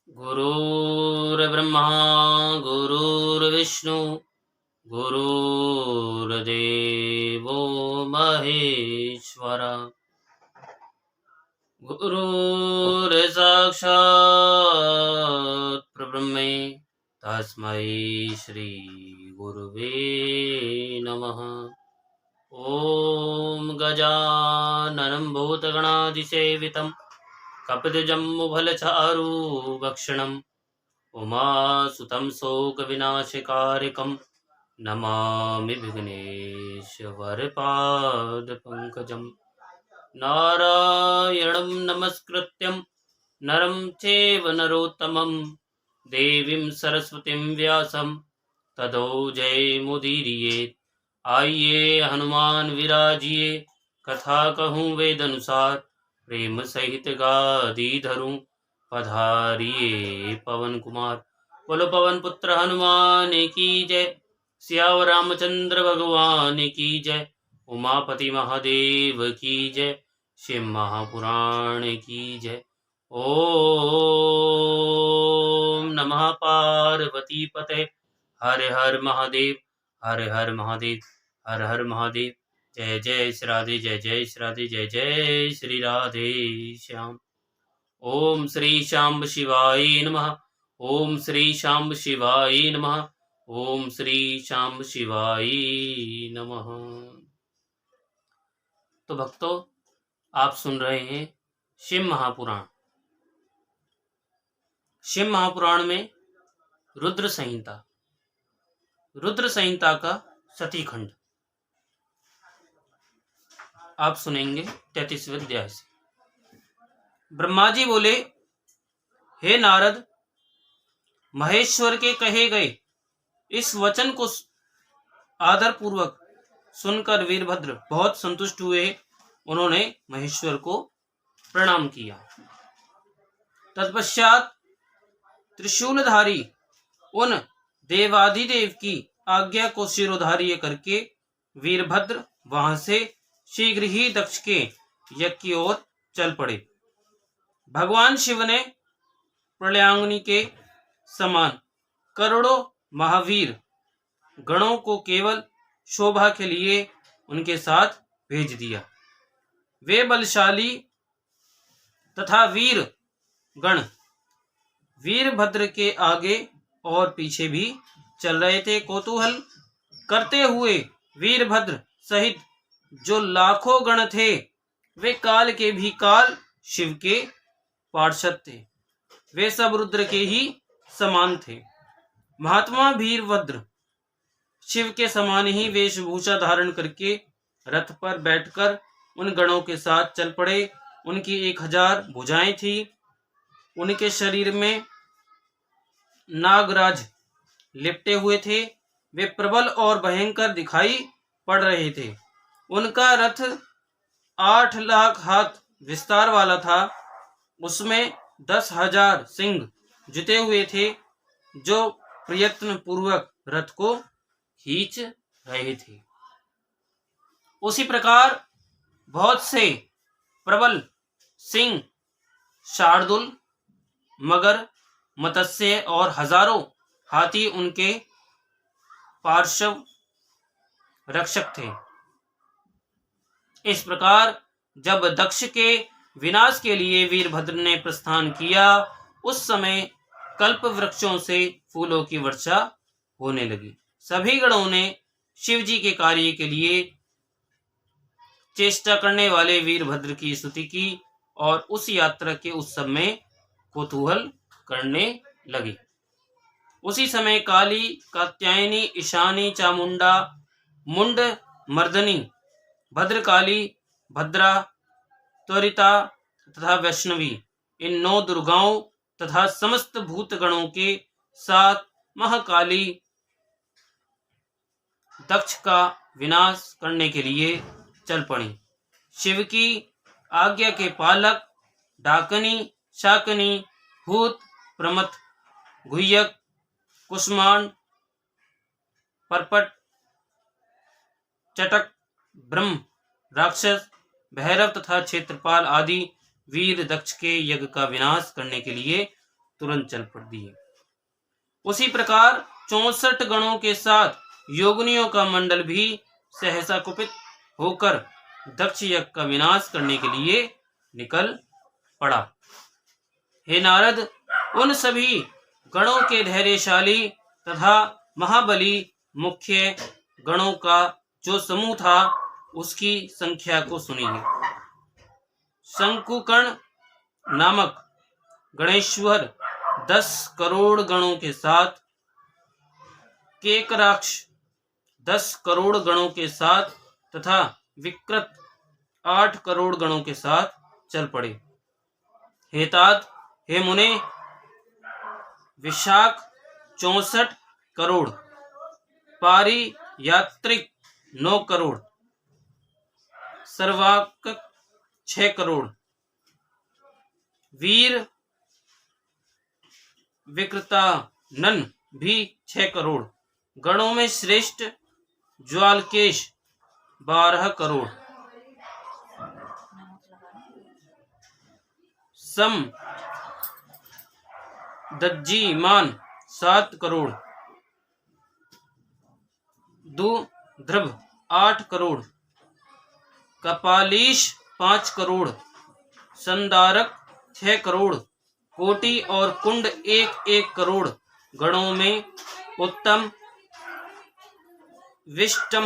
गुरुर्ब्रह्मा गुरुर्विष्णु गुरुर्देवो महेश्वर गुरुर्साक्षात् परब्रह्म तस्मै श्री गुरुवे नमः। ॐ गजाननं भूतगणाधिसेवितं कपितजम्बुफलचारुभक्षणम् उमासुतं शोकविनाशकारिकं नमामि विघ्नेश्वरपादपङ्कजं। नारायणं नमस्कृत्यं नरं चैव नरोत्तमं देवीं सरस्वतीं व्यासं ततो जयमुदीरयेत्। आइए हनुमान विराजिए कथा कहूँ वेद अनुसार, प्रेम सहित गादी धरूं पधारिए पवन कुमार। बोलो पवन पुत्र हनुमान की जय, सियावर रामचंद्र भगवान की जय, उमापति महादेव की जय, शिव महापुराण की जय। ओम नमः पार्वती पते, हर हर महादेव, हर हर महादेव, हर हर महादेव। जय जय श्री राधे, जय जय श्री राधे, जय जय श्री राधे श्याम। ओम श्री शांब शिवाय नमः, ओम श्री शांब शिवाय नमः, ओम श्री शांब शिवाय नमः। तो भक्तों, आप सुन रहे हैं शिव महापुराण। शिव महापुराण में रुद्र संहिता, रुद्र संहिता का सती खंड आप सुनेंगे 33वें अध्याय से। ब्रह्मा जी बोले, हे नारद, महेश्वर के कहे गए इस वचन को आदर पूर्वक सुनकर वीरभद्र बहुत संतुष्ट हुए। उन्होंने महेश्वर को प्रणाम किया। तत्पश्चात त्रिशूलधारी उन देवाधिदेव की आज्ञा को शिरोधार्य करके वीरभद्र वहां से शीघ्र ही दक्ष के यज्ञ की ओर चल पड़े। भगवान शिव ने प्रलयांगिनी के समान करोड़ों महावीर गणों को केवल शोभा के लिए उनके साथ भेज दिया। वे बलशाली तथा वीर गण वीरभद्र के आगे और पीछे भी चल रहे थे। कौतूहल करते हुए वीरभद्र सहित जो लाखों गण थे, वे काल के भी काल शिव के पार्षद थे। वे सब रुद्र के ही समान थे। महात्मा वीरभद्र शिव के समान ही वेशभूषा धारण करके रथ पर बैठकर उन गणों के साथ चल पड़े। उनकी 1000 भुजाएं थी। उनके शरीर में नागराज लिपटे हुए थे। वे प्रबल और भयंकर दिखाई पड़ रहे थे। उनका रथ 8 लाख हाथ विस्तार वाला था। उसमें 10,000 सिंह जुटे हुए थे, जो प्रयत्न पूर्वक रथ को खींच रहे थे। उसी प्रकार बहुत से प्रबल सिंह, शार्दुल, मगर, मत्स्य और हजारों हाथी उनके पार्श्व रक्षक थे। इस प्रकार जब दक्ष के विनाश के लिए वीरभद्र ने प्रस्थान किया, उस समय कल्प वृक्षों से फूलों की वर्षा होने लगी। सभी गणों ने शिव जी के कार्य के लिए चेष्टा करने वाले वीरभद्र की स्तुति की और उस यात्रा के उत्सव में कौतूहल करने लगे। उसी समय काली, कात्यायनी, ईशानी, चामुंडा, मुंड मर्दनी, भद्रकाली, भद्रा, त्वरिता तथा वैष्णवी, इन 9 दुर्गाओं तथा समस्त भूतगणों के साथ महाकाली दक्ष का विनाश करने के लिए चल पड़ी। शिव की आज्ञा के पालक डाकनी, शाकनी, भूत, प्रमथ, गुह्यक, कुष्मांड, परपट, चटक, ब्रह्म, राक्षस, भैरव तथा क्षेत्रपाल आदि वीर दक्ष के यज्ञ का विनाश करने के लिए तुरंत चल पड़ दिए। उसी प्रकार 64 गणों के साथ योगिनियों का मंडल भी सहसा कुपित होकर दक्ष यज्ञ का विनाश करने के लिए निकल पड़ा। हे नारद, उन सभी गणों के धैर्यशाली तथा महाबली मुख्य गणों का जो समूह था उसकी संख्या को सुनिए। शंकुकर्ण नामक गणेश्वर 10 करोड़ गणों के साथ, केकराक्ष 10 करोड़ गणों के साथ तथा विकृत 8 करोड़ गणों के साथ चल पड़े। हे तात, हे मुने, विशाख 64 करोड़, पारी यात्रिक 9 करोड़, सर्वाक 6 करोड़, वीर विकृतानन भी 6 करोड़, गणों में श्रेष्ठ ज्वालकेश 12 करोड़, सम दज्जीमान 7 करोड़, दुध्रभ 8 करोड़, कपालीश 5 करोड़, संदारक 6 करोड़, कोटि और कुंड 1-1 करोड़, गणों में उत्तम विष्टम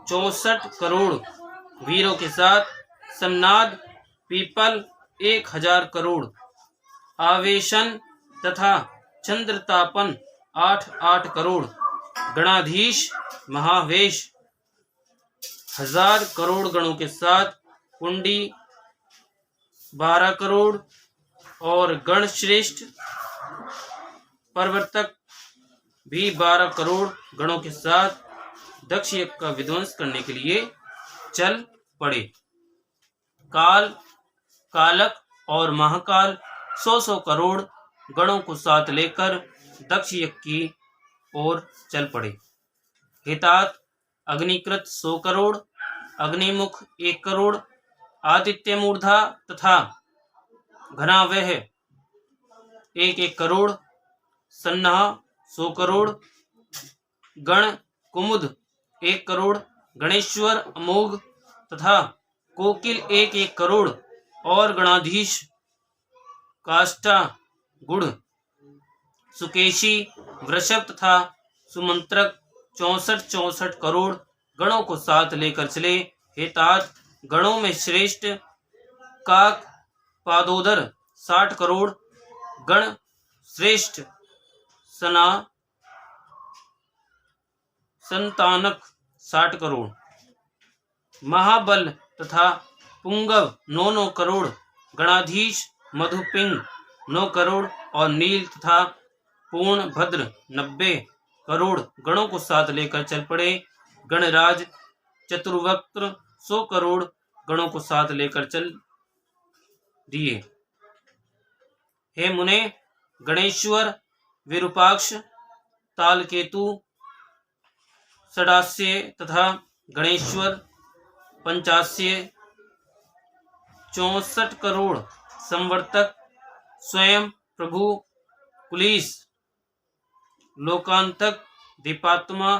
64 करोड़, वीरों के साथ सम्नाद पीपल 1000 करोड़, आवेशन तथा चंद्रतापन 8-8 करोड़, गणाधीश महावेश 1000 करोड़ गणों के साथ, कुंडी 12 करोड़ और गण श्रेष्ठ प्रवर्तक भी 12 करोड़ गणों के साथ दक्ष यज्ञ का विध्वंस करने के लिए चल पड़े। काल, कालक और महाकाल 100 करोड़ गणों को साथ लेकर दक्ष यज्ञ की ओर चल पड़े। हितात, अग्निकृत 100 करोड़, अग्निमुख 1 करोड़, आदित्य मूर्धा तथा घनावह 1-1 करोड़, सन्नाह 100 करोड़, गण कुमुद 1 करोड़, गणेश्वर अमोघ तथा कोकिल 1-1 करोड़ और गणाधीश काष्ठा गुड़, सुकेशी, वृषभ तथा सुमंत्रक 64 करोड़ गणों को साथ लेकर चले। हे तात, गणों में श्रेष्ठ काक पादोदर 60 करोड़, गण श्रेष्ठ सना संतानक 60 करोड़, महाबल तथा पुंगव 9-9 करोड़, गणाधीश मधुपिंग 9 करोड़ और नील तथा पूर्ण भद्र 90 करोड़ गणों को साथ लेकर चल पड़े। गणराज चतुर्वक्त्र 100 करोड़ गणों को साथ लेकर चल दिए। हे मुने, गणेश्वर विरूपाक्ष, तालकेतु षडास्य तथा गणेश्वर पंचास्य 64 करोड़, संवर्तक स्वयं प्रभु कुलीस, लोकांतक दीपात्मा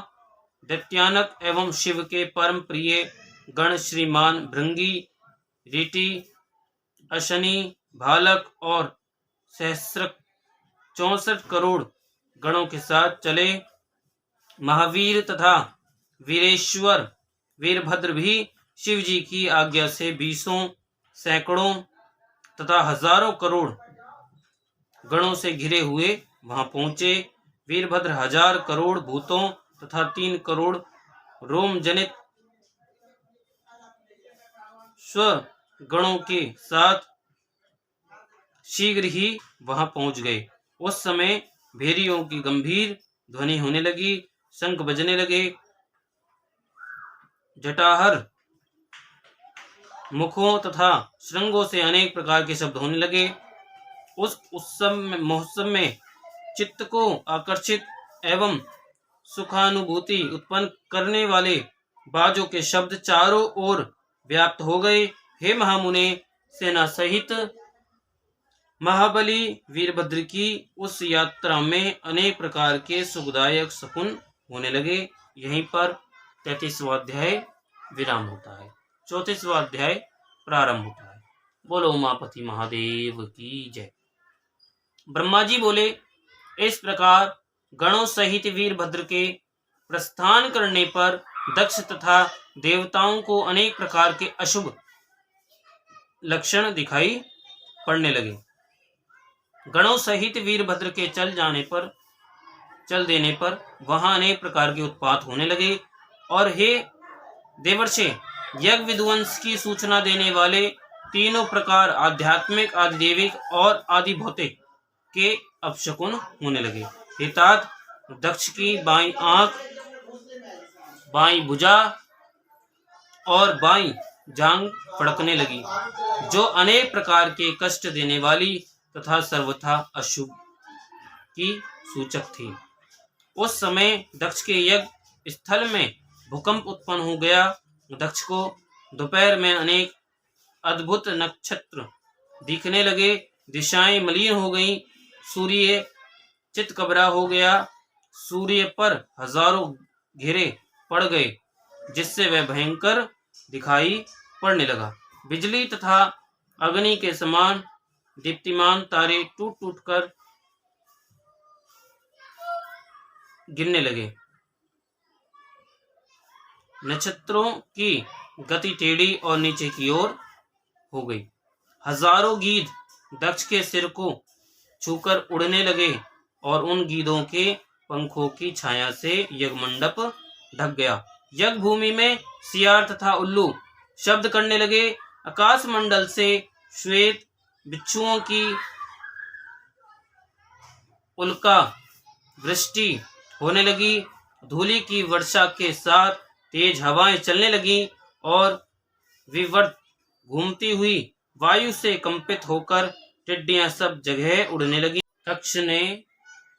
दैत्यानक एवं शिव के परम प्रिय गण श्रीमान भृंगी, रीटी, अशनि, भालक और सहस्रक 64 करोड़ गणों के साथ चले। महावीर तथा वीरेश्वर वीरभद्र भी शिव जी की आज्ञा से 20 सैकड़ों तथा हजारों करोड़ गणों से घिरे हुए वहां पहुंचे। वीरभद्र 1000 करोड़ भूतों तथा 3 करोड़ रोम जनित स्व गणों के साथ शीघ्र ही वहां पहुंच गए। उस समय भेरियों की गंभीर ध्वनि होने लगी, शंख बजने लगे, जटाहर मुखों तथा श्रृंगों से अनेक प्रकार के शब्द होने लगे। उस महोत्सव में चित्त को आकर्षित एवं सुखानुभूति उत्पन्न करने वाले बाजों के शब्द चारों ओर व्याप्त हो गए। हे महामुने, सेना सहित महाबली वीरभद्र की उस यात्रा में अनेक प्रकार के सुखदायक शकुन होने लगे। यहीं पर 33वां अध्याय विराम होता है, 34वां अध्याय प्रारंभ होता है। बोलो उमापति महादेव की जय। ब्रह्मा जी बोले, इस प्रकार गणों सहित वीरभद्र के प्रस्थान करने पर दक्ष तथा देवताओं को अनेक प्रकार के अशुभ लक्षण दिखाई पड़ने लगे। गणों सहित वीरभद्र के चल देने पर वहां अनेक प्रकार के उत्पात होने लगे। और हे देवर्षि, यज्ञ विध्वंस की सूचना देने वाले तीनों प्रकार आध्यात्मिक, आदिदेविक और आदि भौतिक के अपशकुन होने लगे। हे तात, दक्ष की बाईं आंख, बाईं भुजा और बाईं जांघ फड़कने लगी, जो अनेक प्रकार के कष्ट देने वाली तथा सर्वथा अशुभ की सूचक थी। उस समय दक्ष के यज्ञ स्थल में भूकंप उत्पन्न हो गया। दक्ष को दोपहर में अनेक अद्भुत नक्षत्र दिखने लगे, दिशाएं मलिन हो गईं, सूर्य चितकबरा हो गया, सूर्य पर हजारों घेरे पड़ गए, जिससे वह भयंकर दिखाई पड़ने लगा। बिजली तथा अग्नि के समान दीप्तिमान तारे टूट टूट कर गिरने लगे। नक्षत्रों की गति टेढ़ी और नीचे की ओर हो गई। हजारों गीध दक्ष के सिर को छूकर उड़ने लगे और उन गीधों के पंखों की छाया से यज्ञमंडप ढक गया। यज्ञ भूमि में सियार तथा उल्लू शब्द करने लगे। आकाश मंडल से श्वेत बिच्छुओं की उल्का वृष्टि होने लगी। धूलि की वर्षा के साथ तेज हवाएं चलने लगी और विवर्त घूमती हुई वायु से कंपित होकर टिड्डियां सब जगह उड़ने लगी। दक्ष ने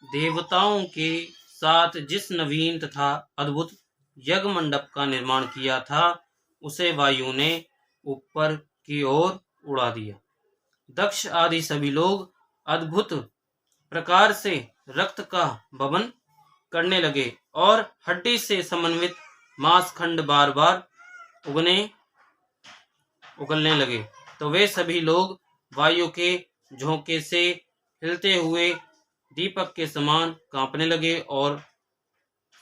देवताओं के साथ जिस नवीन तथा अद्भुत यज्ञ मंडप का निर्माण किया था, उसे वायु ने ऊपर की ओर उड़ा दिया। दक्ष आदि सभी लोग अद्भुत प्रकार से रक्त का भवन करने लगे और हड्डी से समन्वित मांस खंड बार बार उगलने लगे। तो वे सभी लोग वायु के झोंके से हिलते हुए दीपक के समान कांपने लगे और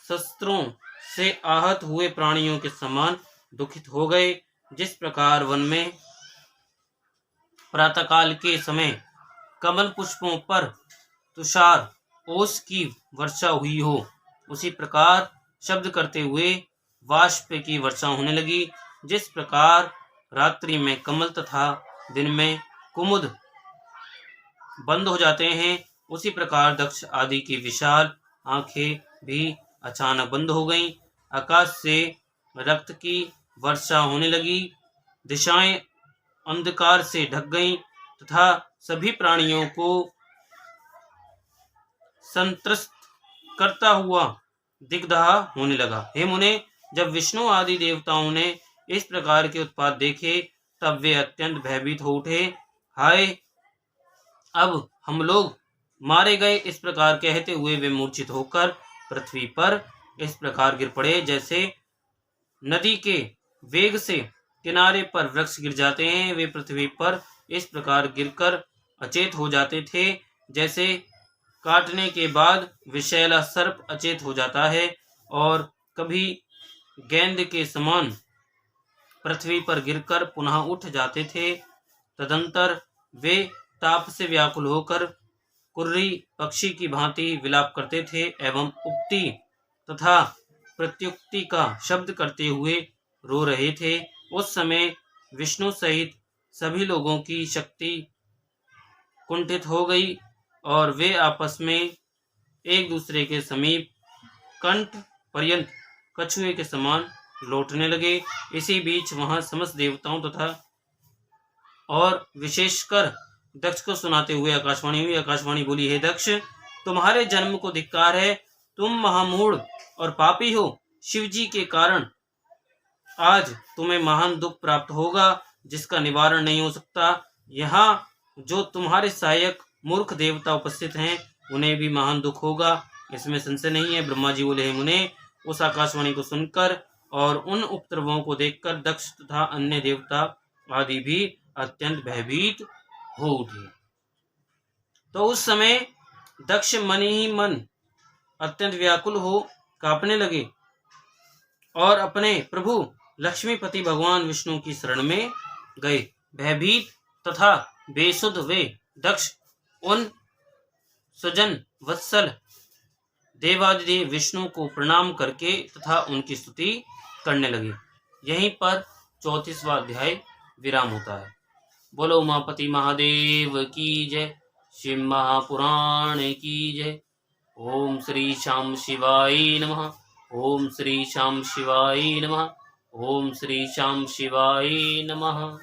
शस्त्रों से आहत हुए प्राणियों के समान दुखित हो गए। जिस प्रकार वन में प्रातःकाल के समय कमल पुष्पों पर तुषार ओस की वर्षा हुई हो, उसी प्रकार शब्द करते हुए वाष्प की वर्षा होने लगी। जिस प्रकार रात्रि में कमल तथा दिन में कुमुद बंद हो जाते हैं, उसी प्रकार दक्ष आदि की विशाल आंखें भी अचानक बंद हो गईं। आकाश से रक्त की वर्षा होने लगी, दिशाएं अंधकार से ढक गईं तथा सभी प्राणियों को संत्रस्त करता हुआ दिग्दहा होने लगा। हे मुने, जब विष्णु आदि देवताओं ने इस प्रकार के उत्पात देखे, तब वे अत्यंत भयभीत हो उठे। हाय, अब हम लोग मारे गए, इस प्रकार कहते हुए वे मूर्छित होकर पृथ्वी पर इस प्रकार गिर पड़े, जैसे नदी के वेग से किनारे पर वृक्ष गिर जाते हैं। वे पृथ्वी पर इस प्रकार गिरकर अचेत हो जाते थे, जैसे काटने के बाद विषैला सर्प अचेत हो जाता है, और कभी गेंद के समान पृथ्वी पर गिरकर पुनः उठ जाते थे। तदंतर वे ताप से व्याकुल होकर कुर्री पक्षी की भांति विलाप करते थे एवं उक्ति तथा प्रत्युक्ति का शब्द करते हुए रो रहे थे। उस समय विष्णु सहित सभी लोगों की शक्ति कुंठित हो गई और वे आपस में एक दूसरे के समीप कंठ पर्यंत कछुए के समान लौटने लगे। इसी बीच वहां समस्त देवताओं तथा और विशेषकर दक्ष को सुनाते हुए आकाशवाणी हुई। आकाशवाणी बोली, हे दक्ष, तुम्हारे जन्म को धिक्कार है, तुम महामूढ़ और पापी हो। शिव जी के कारण आज तुम्हें महान दुख प्राप्त होगा, जिसका निवारण नहीं हो सकता। यहाँ जो तुम्हारे सहायक मूर्ख देवता उपस्थित हैं उन्हें भी महान दुख होगा, इसमें संशय नहीं है। ब्रह्मा जी बोले, हे मुने, उस आकाशवाणी को सुनकर और उन उपद्रवों को देखकर दक्ष तथा अन्य देवता आदि भी अत्यंत भयभीत हो उठे। तो उस समय दक्ष मन ही मन अत्यंत व्याकुल हो कांपने लगे और अपने प्रभु लक्ष्मीपति भगवान विष्णु की शरण में गए। भयभीत तथा बेसुध वे दक्ष उन सुजन वत्सल देवादिदेव विष्णु को प्रणाम करके तथा उनकी स्तुति करने लगे। यहीं पर 34वां अध्याय विराम होता है। बोलो उमापति महादेव की जय, शिव महापुराण की जय। ओम श्री श्याम शिवाय नमः। ओम श्री श्याम शिवाय नमः। ओम श्री श्याम शिवाय नमः।